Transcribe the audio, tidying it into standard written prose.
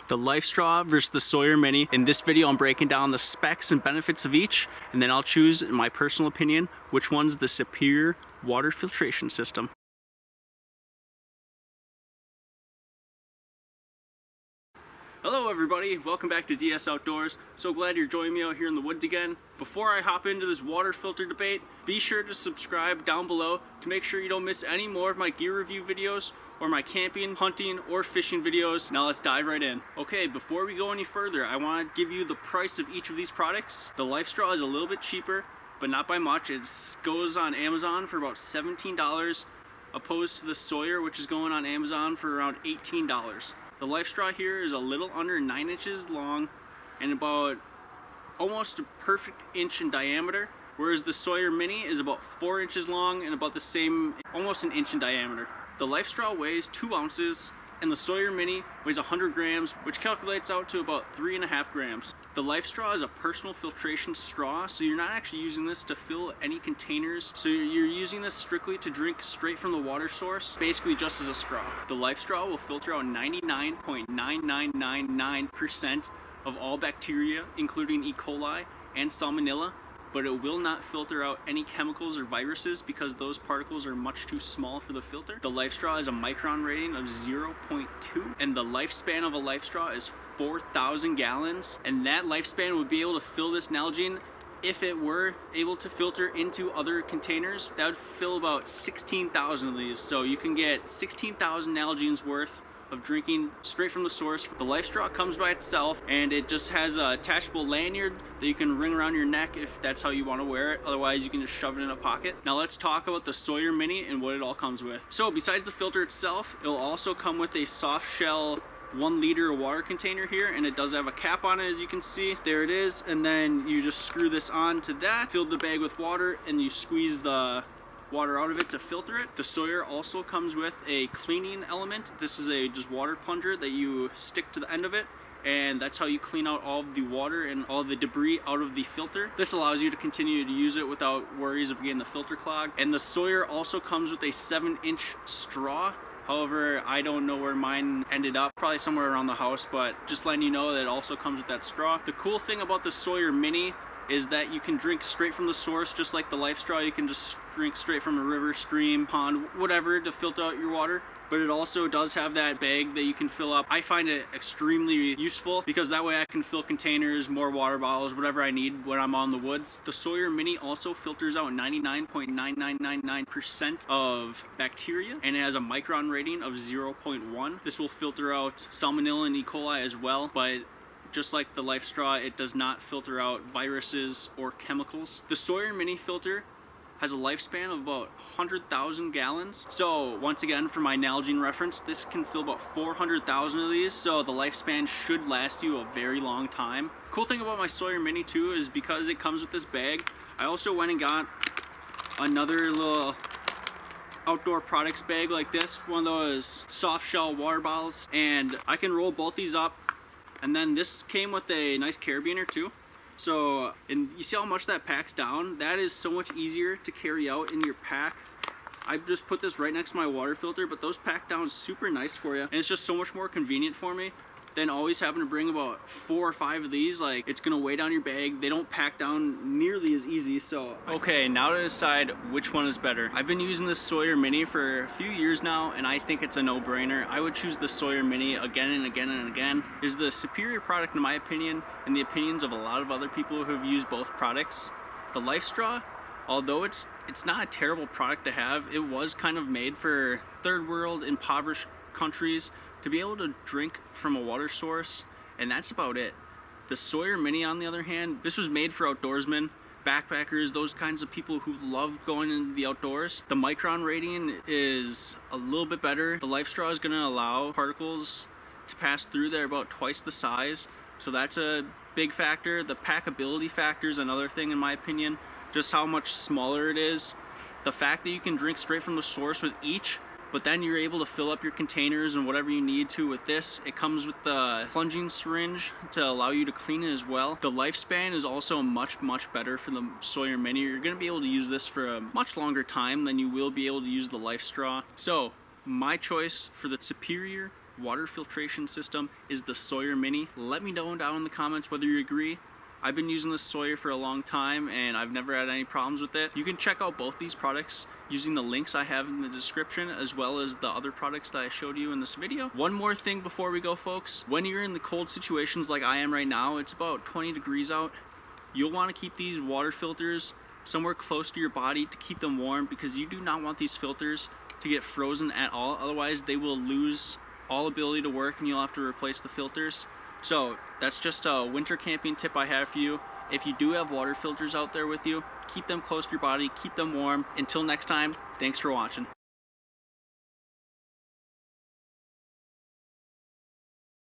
The LifeStraw versus the Sawyer Mini. In this video, I'm breaking down the specs and benefits of each, and then I'll choose, in my personal opinion, which one's the superior water filtration system. Hello everybody, welcome back to DS Outdoors. So glad you're joining me out here in the woods again. Before I hop into this water filter debate, be sure to subscribe down below to make sure you don't miss any more of my gear review videos or my camping, hunting, or fishing videos. Now let's dive right in. Okay, before we go any further, I want to give you the price of each of these products. The LifeStraw is a little bit cheaper, but not by much. It goes on Amazon for about $17, opposed to the Sawyer, which is going on Amazon for around $18. The LifeStraw here is a little under 9 inches long and about almost a perfect inch in diameter, whereas the Sawyer Mini is about 4 inches long and about the same, almost an inch in diameter. The LifeStraw weighs 2 ounces and the Sawyer Mini weighs 100 grams, which calculates out to about 3.5 grams. The LifeStraw is a personal filtration straw, so you're not actually using this to fill any containers. So you're using this strictly to drink straight from the water source, basically just as a straw. The LifeStraw will filter out 99.9999% of all bacteria, including E. coli and Salmonella, but it will not filter out any chemicals or viruses because those particles are much too small for the filter. The LifeStraw has a Micron rating of 0.2, and the lifespan of a LifeStraw is 4,000 gallons, and that lifespan would be able to fill this Nalgene. If it were able to filter into other containers, that would fill about 16,000 of these, so you can get 16,000 Nalgene's worth of drinking straight from the source. The LifeStraw comes by itself, and it just has a attachable lanyard that you can ring around your neck if that's how you want to wear it. Otherwise, you can just shove it in a pocket. Now let's talk about the Sawyer Mini and what it all comes with. So besides the filter itself, it'll also come with a soft shell 1 liter water container here, and it does have a cap on it, as you can see. There it is, and then you just screw this on to that, fill the bag with water, and you squeeze the water out of it to filter it. The Sawyer also comes with a cleaning element. This is a just water plunger that you stick to the end of it, and that's how you clean out all of the water and all the debris out of the filter. This allows you to continue to use it without worries of getting the filter clogged. And the Sawyer also comes with a 7-inch straw. However, I don't know where mine ended up, probably somewhere around the house, but just letting you know that it also comes with that straw. The cool thing about the Sawyer Mini is that you can drink straight from the source, just like the LifeStraw. You can just drink straight from a river, stream, pond, whatever, to filter out your water. But it also does have that bag that you can fill up. I find it extremely useful because that way I can fill containers, more water bottles, whatever I need when I'm on the woods. The Sawyer Mini also filters out 99.9999% of bacteria, and it has a Micron rating of 0.1. This will filter out Salmonella and E. coli as well, but just like the LifeStraw, it does not filter out viruses or chemicals. The Sawyer Mini filter has a lifespan of about 100,000 gallons. So once again, for my Nalgene reference, this can fill about 400,000 of these, so the lifespan should last you a very long time. Cool thing about my Sawyer Mini too is because it comes with this bag, I also went and got another little outdoor products bag like this, one of those soft shell water bottles, and I can roll both these up. And then this came with a nice carabiner too. So, and you see how much that packs down? That is so much easier to carry out in your pack. I just put this right next to my water filter, but those pack down super nice for you. And it's just so much more convenient for me than always having to bring about 4 or 5 of these. Like, it's gonna weigh down your bag. They don't pack down nearly as easy, so. Okay, now to decide which one is better. I've been using this Sawyer Mini for a few years now, and I think it's a no-brainer. I would choose the Sawyer Mini again and again and again. It is the superior product in my opinion, and the opinions of a lot of other people who have used both products. The LifeStraw, although it's not a terrible product to have, it was kind of made for third world, impoverished countries to be able to drink from a water source, and that's about it. The Sawyer Mini, on the other hand, this was made for outdoorsmen, backpackers, those kinds of people who love going into the outdoors. The Micron rating is a little bit better. The LifeStraw is going to allow particles to pass through. They're about twice the size, so that's a big factor. The packability factor is another thing in my opinion, just how much smaller it is. The fact that you can drink straight from the source with each, but then you're able to fill up your containers and whatever you need to with this. It comes with the plunging syringe to allow you to clean it as well. The lifespan is also much better for the Sawyer Mini. You're going to be able to use this for a much longer time than you will be able to use the LifeStraw. So my choice for the superior water filtration system is the Sawyer Mini. Let me know down in the comments whether you agree. I've been using this Sawyer for a long time and I've never had any problems with it. You can check out both these products using the links I have in the description, as well as the other products that I showed you in this video. One more thing before we go, folks. When you're in the cold situations like I am right now, it's about 20 degrees out, you'll want to keep these water filters somewhere close to your body to keep them warm, because you do not want these filters to get frozen at all. Otherwise they will lose all ability to work and you'll have to replace the filters. So that's just a winter camping tip I have for you. If you do have water filters out there with you, keep them close to your body, keep them warm. Until next time, thanks for watching.